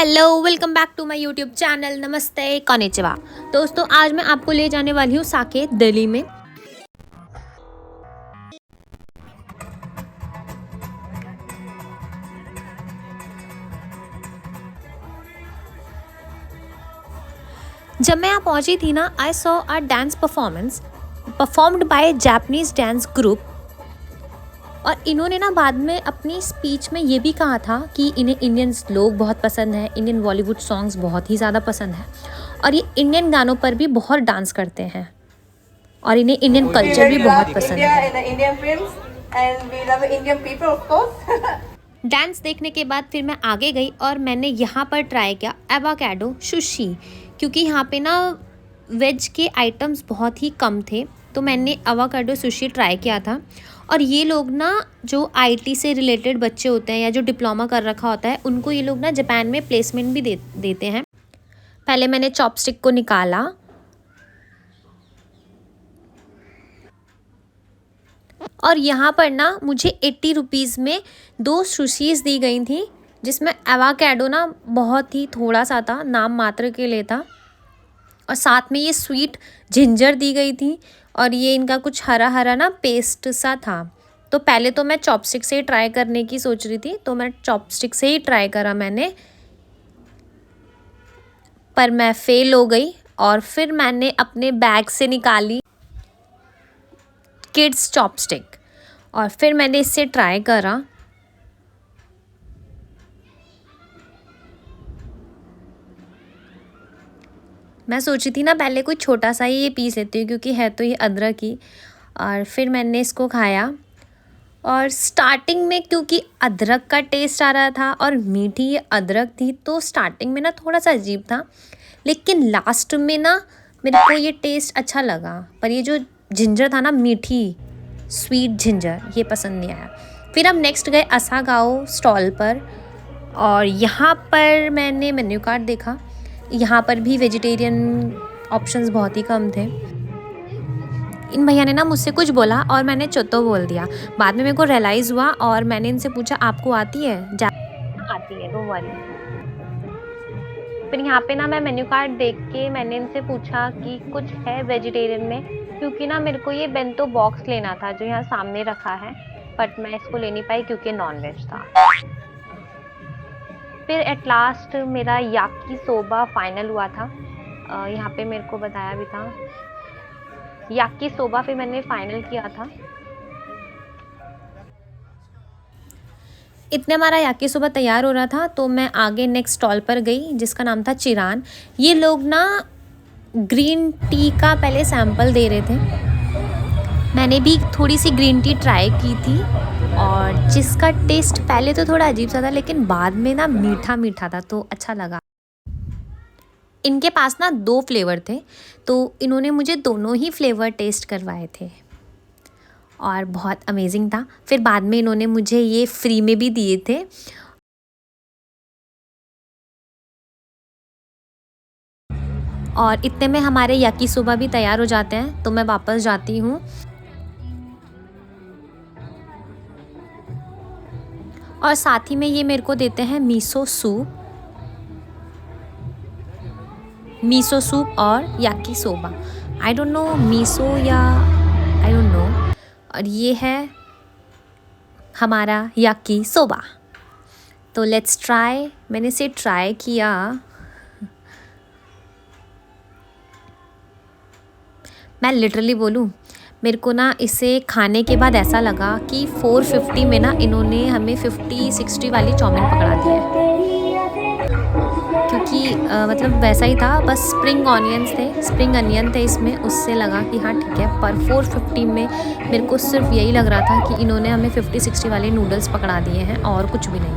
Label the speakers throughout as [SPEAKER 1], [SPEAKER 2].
[SPEAKER 1] Hello, welcome back to my YouTube channel. नमस्ते, कॉनिचिवा। दोस्तों, आज मैं आपको ले जाने वाली हूँ साके, दिल्ली में। जब मैं यहाँ पहुँची थी ना, I saw a dance performance performed by Japanese dance group. और इन्होंने ना बाद में अपनी स्पीच में ये भी कहा था कि इन्हें इंडियन लोग बहुत पसंद है, इंडियन बॉलीवुड सॉन्ग्स बहुत ही ज़्यादा पसंद है और ये इंडियन गानों पर भी बहुत डांस करते हैं और इन्हें इंडियन कल्चर भी बहुत पसंद है। डांस देखने के बाद फिर मैं आगे गई और मैंने यहाँ पर ट्राई किया एवाकाडो सुशी, क्योंकि यहाँ पे ना वेज के आइटम्स बहुत ही कम थे, तो मैंने एवाकाडो सुशी ट्राई किया था। और ये लोग ना जो आईटी से रिलेटेड बच्चे होते हैं या जो डिप्लोमा कर रखा होता है, उनको ये लोग ना जापान में प्लेसमेंट भी देते हैं। पहले मैंने चॉपस्टिक को निकाला और यहाँ पर ना मुझे 80 रुपीज़ में 2 सुशीज़ दी गई थी, जिसमें एवाकाडो ना बहुत ही थोड़ा सा था, नाम मात्र के लिए था। और साथ में ये स्वीट जिंजर दी गई थी और ये इनका कुछ हरा हरा ना पेस्ट सा था। तो पहले तो मैं चॉपस्टिक से ही ट्राई करने की सोच रही थी, तो मैं चॉपस्टिक से ही ट्राई करा मैंने, पर मैं फेल हो गई। और फिर मैंने अपने बैग से निकाली किड्स चॉपस्टिक और फिर मैंने इससे ट्राई करा। मैं सोची थी ना पहले कोई छोटा सा ही ये पीस लेती हूँ, क्योंकि है तो ये अदरक ही। और फिर मैंने इसको खाया और स्टार्टिंग में क्योंकि अदरक का टेस्ट आ रहा था और मीठी ये अदरक थी, तो स्टार्टिंग में ना थोड़ा सा अजीब था, लेकिन लास्ट में ना मेरे को ये टेस्ट अच्छा लगा। पर ये जो जिंजर था ना, मीठी स्वीट जिंजर, ये पसंद नहीं आया। फिर हम नेक्स्ट गए असागाओ स्टॉल पर और यहाँ पर मैंने मेन्यू कार्ड देखा। यहाँ पर भी वेजिटेरियन ऑप्शंस बहुत ही कम थे। इन भैया ने ना मुझसे कुछ बोला और मैंने चोतो बोल दिया। बाद में मेरे को रियलाइज़ हुआ और मैंने इनसे पूछा, आपको आती है? आती है, डोंट वरी। फिर यहाँ पे ना मैं मेन्यू कार्ड देख के मैंने इनसे पूछा कि कुछ है वेजिटेरियन में, क्योंकि ना मेरे को ये बेंतो बॉक्स लेना था जो यहाँ सामने रखा है, बट मैं इसको ले नहीं पाई क्योंकि नॉन वेज था। फिर एट लास्ट मेरा याकी सोबा फाइनल हुआ था। यहाँ पे मेरे को बताया भी था याकी सोबा, फिर मैंने फाइनल किया था। इतने हमारा याकी सोबा तैयार हो रहा था तो मैं आगे नेक्स्ट स्टॉल पर गई जिसका नाम था चिरान। ये लोग ना ग्रीन टी का पहले सैंपल दे रहे थे। मैंने भी थोड़ी सी ग्रीन टी ट्राई की थी और जिसका टेस्ट पहले तो थोड़ा अजीब सा था, लेकिन बाद में ना मीठा मीठा था, तो अच्छा लगा। इनके पास ना 2 फ्लेवर थे, तो इन्होंने मुझे दोनों ही फ्लेवर टेस्ट करवाए थे और बहुत अमेजिंग था। फिर बाद में इन्होंने मुझे ये फ्री में भी दिए थे। और इतने में हमारे याकीसोबा भी तैयार हो जाते हैं, तो मैं वापस जाती हूँ। और साथ ही में ये मेरे को देते हैं मीसो सूप और याकीसोबा। आई डोंट नो मीसो या आई डोंट नो। और ये है हमारा याकीसोबा। तो लेट्स ट्राई। मैंने इसे ट्राई किया। मैं लिटरली बोलूँ, मेरे को ना इसे खाने के बाद ऐसा लगा कि 450 में ना इन्होंने हमें 50-60 वाली चाउमीन पकड़ा दी है, क्योंकि मतलब वैसा ही था, बस स्प्रिंग अनियन थे इसमें, उससे लगा कि हाँ ठीक है। पर 450 में मेरे को सिर्फ यही लग रहा था कि इन्होंने हमें 50-60 वाले नूडल्स पकड़ा दिए हैं और कुछ भी नहीं।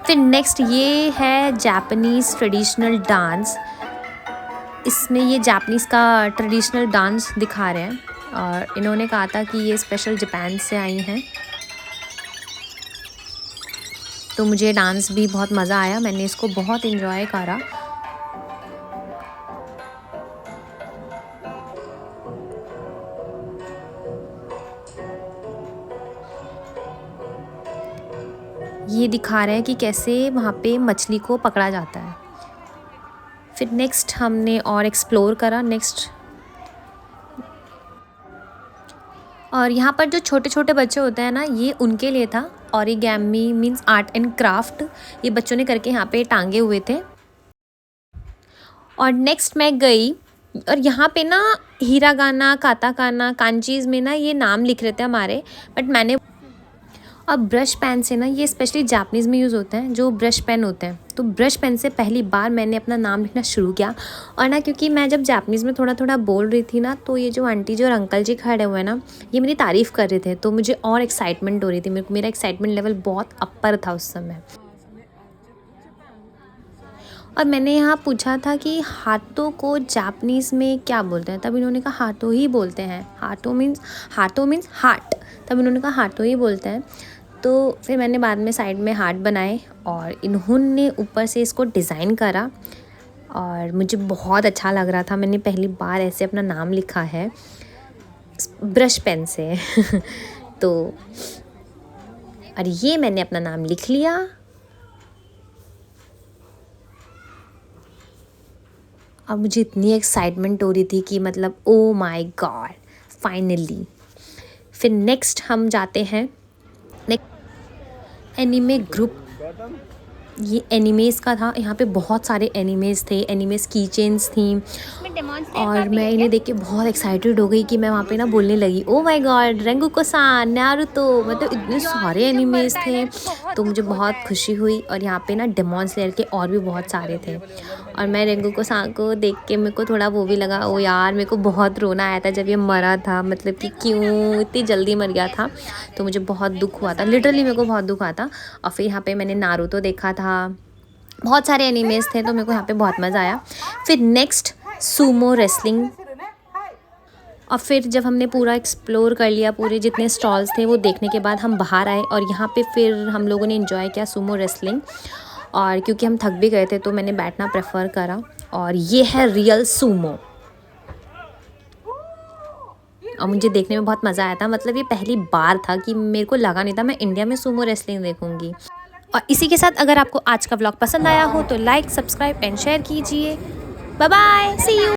[SPEAKER 1] फिर नेक्स्ट ये है जापानीज़ ट्रेडिशनल डांस। इसमें ये जापानीज़ का ट्रेडिशनल डांस दिखा रहे हैं और इन्होंने कहा था कि ये स्पेशल जापान से आई हैं। तो मुझे डांस भी बहुत मज़ा आया, मैंने इसको बहुत इन्जॉय करा। ये दिखा रहे हैं कि कैसे वहाँ पे मछली को पकड़ा जाता है। फिर नेक्स्ट हमने और एक्सप्लोर करा नेक्स्ट। और यहाँ पर जो छोटे छोटे बच्चे होते हैं ना, ये उनके लिए था। ओरिगैमी मीन्स आर्ट एंड क्राफ्ट, ये बच्चों ने करके यहाँ पे टांगे हुए थे। और नेक्स्ट मैं गई और यहाँ पे ना हिरागाना, काताकाना, कांचीज़ में ना ये नाम लिख रहे थे हमारे, बट मैंने अब ब्रश पेन से ना, ये स्पेशली जापानीज़ में यूज़ होते हैं जो ब्रश पेन होते हैं, तो ब्रश पेन से पहली बार मैंने अपना नाम लिखना शुरू किया। और ना क्योंकि मैं जब जापानीज़ में थोड़ा थोड़ा बोल रही थी ना, तो ये जो आंटी जी और अंकल जी खड़े हुए हैं ना, ये मेरी तारीफ़ कर रहे थे, तो मुझे और एक्साइटमेंट हो रही थी। मेरा एक्साइटमेंट लेवल बहुत अपर था उस समय। और मैंने यहाँ पूछा था कि हाथों को जापानीज़ में क्या बोलते हैं, तब इन्होंने कहा हाथों ही बोलते हैं। हाथों मीन्स हार्ट, तब इन्होंने कहा हाथों ही बोलते हैं। तो फिर मैंने बाद में साइड में हार्ट बनाए और इन्होंने ऊपर से इसको डिज़ाइन करा और मुझे बहुत अच्छा लग रहा था। मैंने पहली बार ऐसे अपना नाम लिखा है ब्रश पेन से तो और ये मैंने अपना नाम लिख लिया। अब मुझे इतनी एक्साइटमेंट हो रही थी कि मतलब ओ माय गॉड फाइनली। फिर नेक्स्ट हम जाते हैं एनीमे ग्रुप। ये एनिमेज़ का था, यहाँ पे बहुत सारे एनिमेज़ थे, एनिमेज़ की चेन्स थी। और मैं इन्हें देख के बहुत एक्साइटेड हो गई कि मैं वहाँ पे ना बोलने लगी ओ माय गॉड रेंगुको-सान, नारुतो, मतलब इतने सारे एनिमेज़ थे, तो मुझे बहुत खुशी हुई। और यहाँ पे ना डेमन स्लेयर के और भी बहुत सारे थे। और मैं रेंगुको-सान को देख के मेरे को थोड़ा वो भी लगा, ओ यार मेरे को बहुत रोना आया था जब ये मरा था, मतलब कि क्यों इतनी जल्दी मर गया था, तो मुझे बहुत दुख हुआ था, लिटरली मेरे को बहुत दुख हुआ था। और फिर यहाँ पे मैंने नारुतो देखा था, बहुत सारे एनिमेज़ थे, तो मेरे को यहाँ पे बहुत मज़ा आया। फिर नेक्स्ट सूमो रेसलिंग। और फिर जब हमने पूरा एक्सप्लोर कर लिया, पूरे जितने स्टॉल्स थे वो देखने के बाद हम बाहर आए और यहाँ पे फिर हम लोगों ने एंजॉय किया सूमो रेसलिंग। और क्योंकि हम थक भी गए थे तो मैंने बैठना प्रेफर करा। और ये है रियल सूमो और मुझे देखने में बहुत मज़ा आया था। मतलब ये पहली बार था कि मेरे को लगा नहीं था मैं इंडिया में सूमो रेसलिंग देखूँगी। और इसी के साथ अगर आपको आज का व्लॉग पसंद आया हो तो लाइक, सब्सक्राइब एंड शेयर कीजिए। Bye bye, see you.